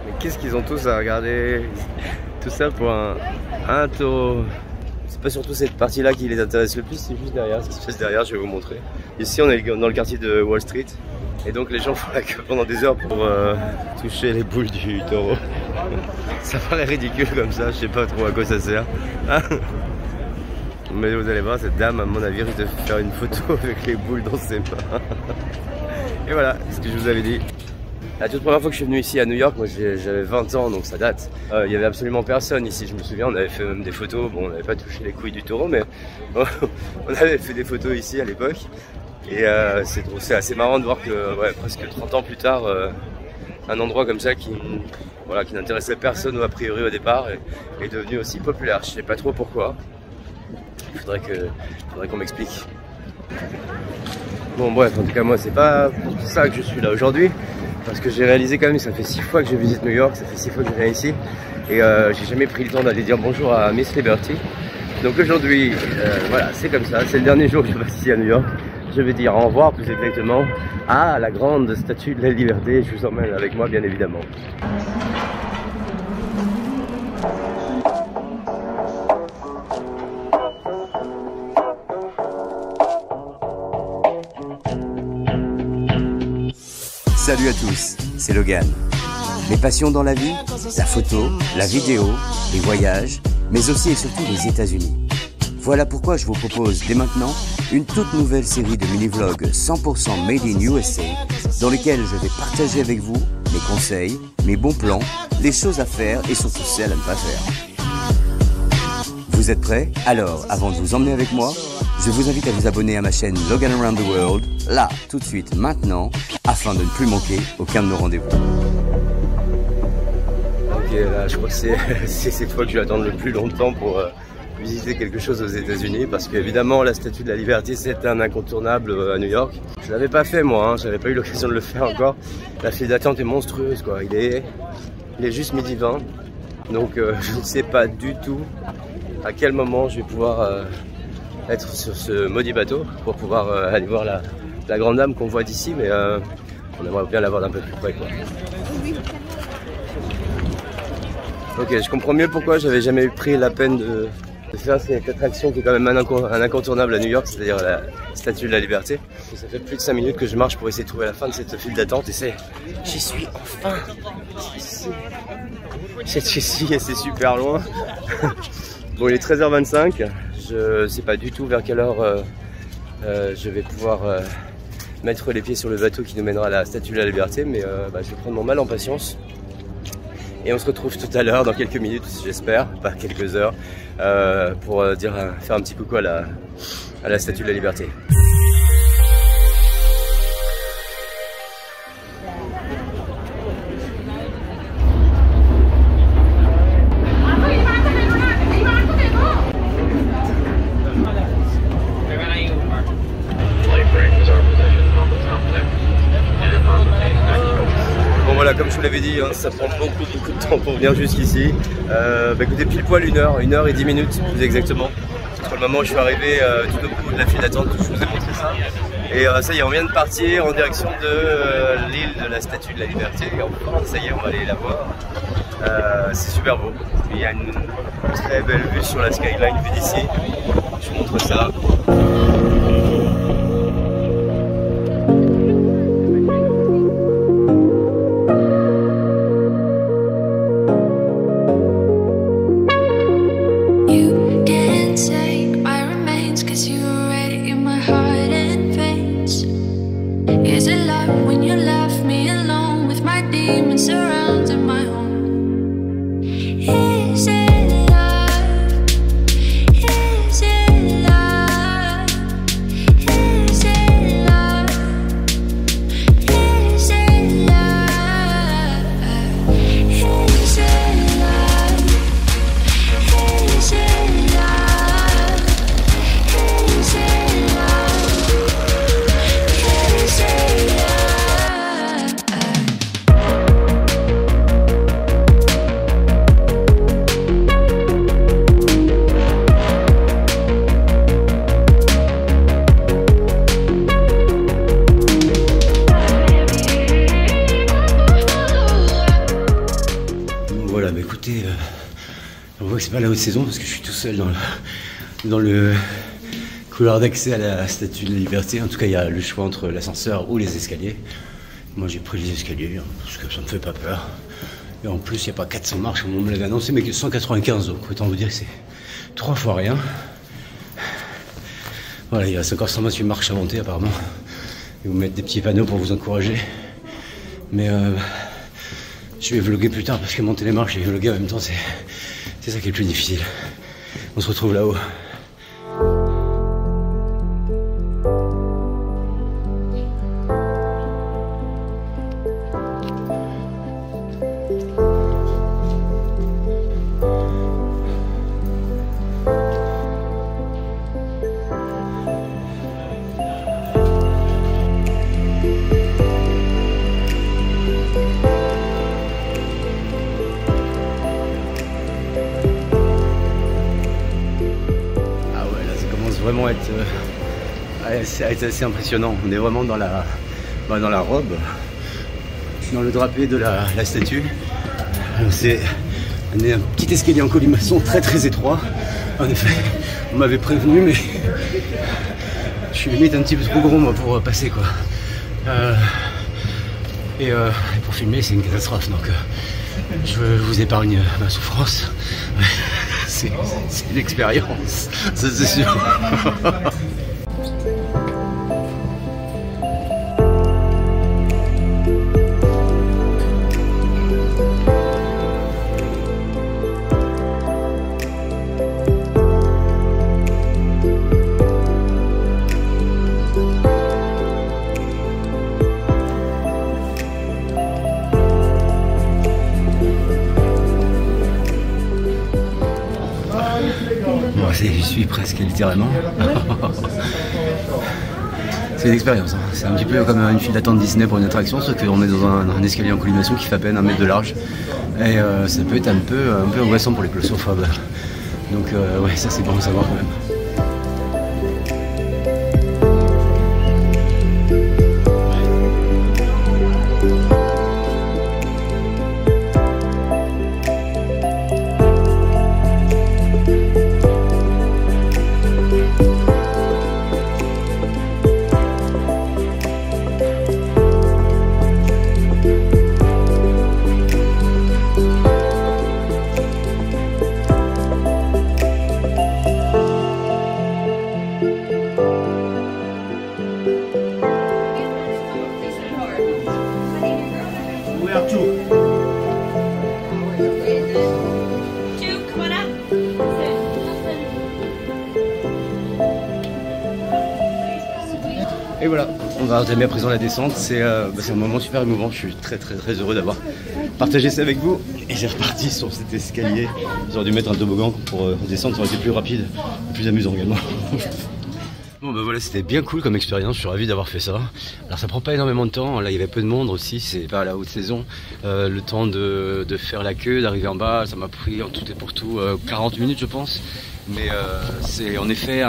Mais qu'est-ce qu'ils ont tous à regarder? Tout ça pour un taureau. C'est pas surtout cette partie-là qui les intéresse le plus, c'est juste derrière, ce qui se passe derrière, je vais vous montrer. Ici on est dans le quartier de Wall Street, et donc les gens font la queue pendant des heures pour toucher les boules du taureau. Ça paraît ridicule comme ça, je sais pas trop à quoi ça sert. Mais vous allez voir, cette dame à mon avis risque de faire une photo avec les boules dans ses mains. Et voilà, c'est ce que je vous avais dit. La toute première fois que je suis venu ici à New York, moi j'avais 20 ans donc ça date. Il y avait absolument personne ici, je me souviens, on avait fait même des photos. Bon, on n'avait pas touché les couilles du taureau, mais on avait fait des photos ici à l'époque. Et c'est assez marrant de voir que presque 30 ans plus tard, un endroit comme ça qui n'intéressait personne a priori au départ est devenu aussi populaire. Je sais pas trop pourquoi. Il faudrait qu'on m'explique. Bon bref, en tout cas moi c'est pas pour ça que je suis là aujourd'hui. Parce que j'ai réalisé quand même, ça fait 6 fois que je visite New York, ça fait 6 fois que je viens ici. Et j'ai jamais pris le temps d'aller dire bonjour à Miss Liberty. Donc aujourd'hui, voilà, c'est comme ça, c'est le dernier jour que je passe ici à New York. Je vais dire au revoir plus exactement à la grande statue de la liberté. Je vous emmène avec moi bien évidemment. Salut à tous, c'est Logan. Mes passions dans la vie, la photo, la vidéo, les voyages, mais aussi et surtout les États-Unis. Voilà pourquoi je vous propose dès maintenant une toute nouvelle série de mini-vlogs 100% made in USA dans lesquels je vais partager avec vous mes conseils, mes bons plans, les choses à faire et surtout celles à ne pas faire. Vous êtes prêts? Alors, avant de vous emmener avec moi, je vous invite à vous abonner à ma chaîne Logan Around the World, là, tout de suite, maintenant, afin de ne plus manquer aucun de nos rendez-vous. Ok, là, je crois que c'est cette fois que je vais attendre le plus longtemps pour visiter quelque chose aux États-Unis, parce qu'évidemment, la Statue de la Liberté, c'est un incontournable à New York. Je l'avais pas fait moi, j'avais pas eu l'occasion de le faire encore. La file d'attente est monstrueuse, quoi. Il est juste 12h20, donc je ne sais pas du tout à quel moment je vais pouvoir être sur ce maudit bateau pour pouvoir aller voir la grande dame qu'on voit d'ici, mais on aimerait bien la voir d'un peu plus près, quoi. Ok, je comprends mieux pourquoi j'avais jamais pris la peine de faire cette attraction qui est quand même un incontournable à New York, c'est-à-dire la Statue de la Liberté. Et ça fait plus de 5 minutes que je marche pour essayer de trouver la fin de cette file d'attente et j'y suis enfin. C'est ici et c'est super loin. Bon, il est 13h25, je sais pas du tout vers quelle heure je vais pouvoir mettre les pieds sur le bateau qui nous mènera à la Statue de la Liberté, mais je vais prendre mon mal en patience. Et on se retrouve tout à l'heure, dans quelques minutes, j'espère, pas quelques heures, pour faire un petit coucou à la Statue de la Liberté. Comme je vous l'avais dit, hein, ça prend beaucoup de temps pour venir jusqu'ici. Écoutez, pile poil 1h10 plus exactement. Entre le moment où je suis arrivé tout au bout de la file d'attente, je vous ai montré ça. Et ça y est, on vient de partir en direction de l'île de la Statue de la Liberté. Et enfin, ça y est, on va aller la voir. C'est super beau. Il y a une très belle vue sur la skyline vue d'ici. Je vous montre ça. côté, on voit que c'est pas la haute saison parce que je suis tout seul dans le couloir d'accès à la Statue de la Liberté. En tout cas, il y a le choix entre l'ascenseur ou les escaliers. Moi, j'ai pris les escaliers hein, parce que ça me fait pas peur. Et en plus, il n'y a pas 400 marches comme on me l'avait annoncé, mais que 195. Donc, autant vous dire que c'est 3 fois rien. Voilà, il reste encore 128 marches à monter apparemment. Et vous mettre des petits panneaux pour vous encourager. Mais je vais vlogger plus tard parce que monter les marches et vlogger en même temps, c'est ça qui est le plus difficile. On se retrouve là-haut. Vraiment être assez impressionnant. On est vraiment dans la robe, dans le drapé de la statue. C'est un petit escalier en colimaçon très étroit. En effet, on m'avait prévenu, mais je suis limite un petit peu trop gros moi pour passer quoi. Et pour filmer, c'est une catastrophe. Donc je vous épargne ma souffrance. C'est l'expérience, ça c'est sûr. J'y suis presque littéralement. C'est une expérience, hein. C'est un petit peu comme une file d'attente Disney pour une attraction, sauf qu'on est dans un escalier en colimaçon qui fait à peine 1 mètre de large. Et ça peut être un peu angoissant pour les claustrophobes. Donc ouais, ça c'est bon à savoir quand même. Et voilà, on va entamer à présent la descente. C'est un moment super émouvant. Je suis très heureux d'avoir partagé ça avec vous. Et j'ai reparti sur cet escalier. J'aurais dû mettre un toboggan pour descendre, ça aurait été plus rapide, plus amusant également. Bon bah voilà, c'était bien cool comme expérience, je suis ravi d'avoir fait ça. Alors ça prend pas énormément de temps, là il y avait peu de monde aussi, c'est pas la haute saison. Le temps de faire la queue, d'arriver en bas, ça m'a pris en tout et pour tout 40 minutes je pense. Mais c'est en effet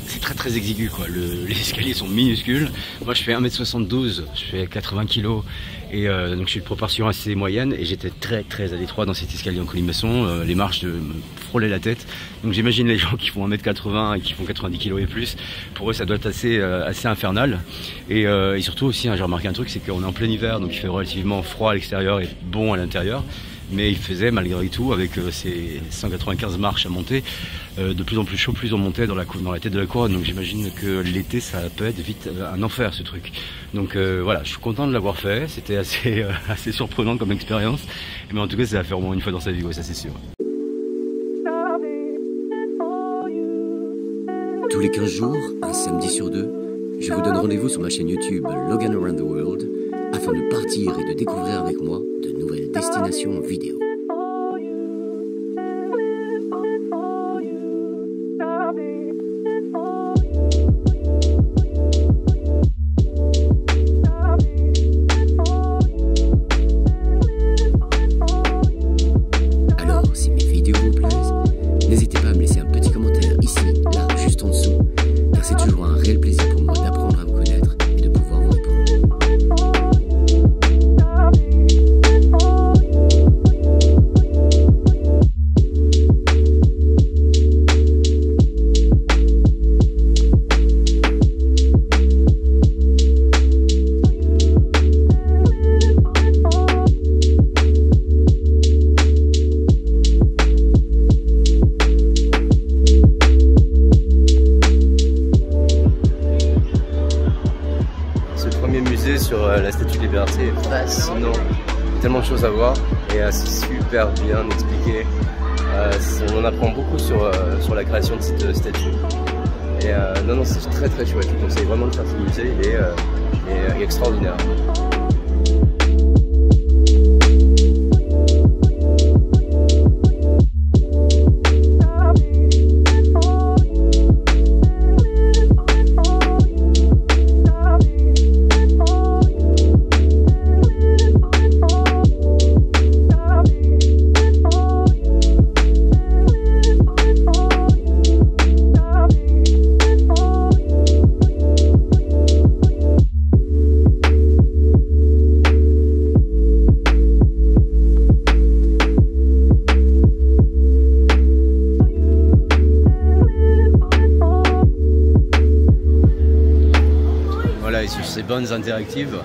c'est très exigu quoi, les escaliers sont minuscules. Moi je fais 1m72, je fais 80 kg et donc je suis de proportion assez moyenne et j'étais très à l'étroit dans cet escalier en colimaçon. Les marches me frôlaient la tête. Donc j'imagine les gens qui font 1m80 et qui font 90 kg et plus, pour eux ça doit être assez infernal. Et surtout aussi, hein, j'ai remarqué un truc, c'est qu'on est en plein hiver, donc il fait relativement froid à l'extérieur et bon à l'intérieur. Mais il faisait malgré tout, avec ces 195 marches à monter, de plus en plus chaud, plus on montait dans la tête de la couronne. Donc j'imagine que l'été ça peut être vite un enfer ce truc. Donc voilà, je suis content de l'avoir fait, c'était assez surprenant comme expérience. Mais en tout cas ça va faire au moins une fois dans sa vie, ouais, ça c'est sûr. Tous les 15 jours, un samedi sur 2, je vous donne rendez-vous sur ma chaîne YouTube Logan Around the World afin de partir et de découvrir avec moi de nouvelles destinations vidéo. Alors, si mes vidéos vous plaisent, n'hésitez pas à me laisser un petit commentaire ici, là, juste en dessous, car c'est toujours un réel plaisir pour moi d'apprendre à vous connaître et de pouvoir vous répondre. premier musée sur la Statue de Liberté est fascinant. Il y a tellement de choses à voir et c'est super bien expliqué. On en apprend beaucoup sur la création de cette statue. Et non, c'est très très chouette. Je vous conseille vraiment de faire ce musée, il est extraordinaire. Et sur ces bandes interactives,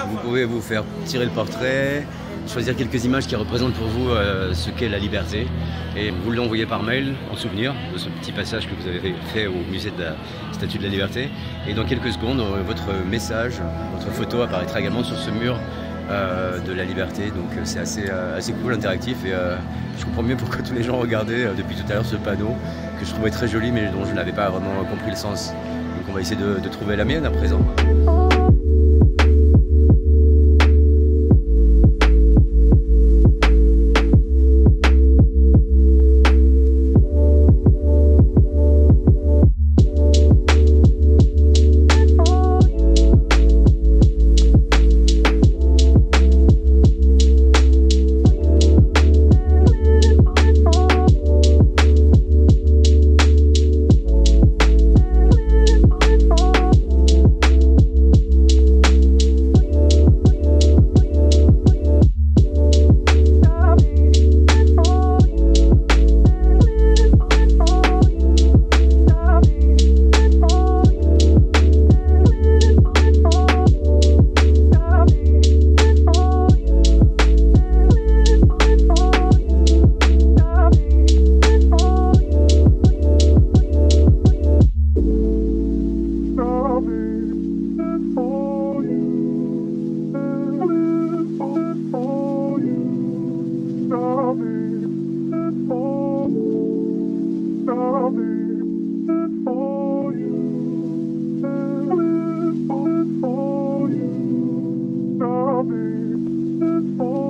vous pouvez vous faire tirer le portrait, choisir quelques images qui représentent pour vous ce qu'est la liberté et vous l'envoyez par mail en souvenir de ce petit passage que vous avez fait au musée de la Statue de la Liberté. Et dans quelques secondes, votre message, votre photo apparaîtra également sur ce mur de la liberté. Donc c'est assez cool, interactif et je comprends mieux pourquoi tous les gens regardaient depuis tout à l'heure ce panneau que je trouvais très joli mais dont je n'avais pas vraiment compris le sens. Donc on va essayer de trouver la mienne à présent. I'll be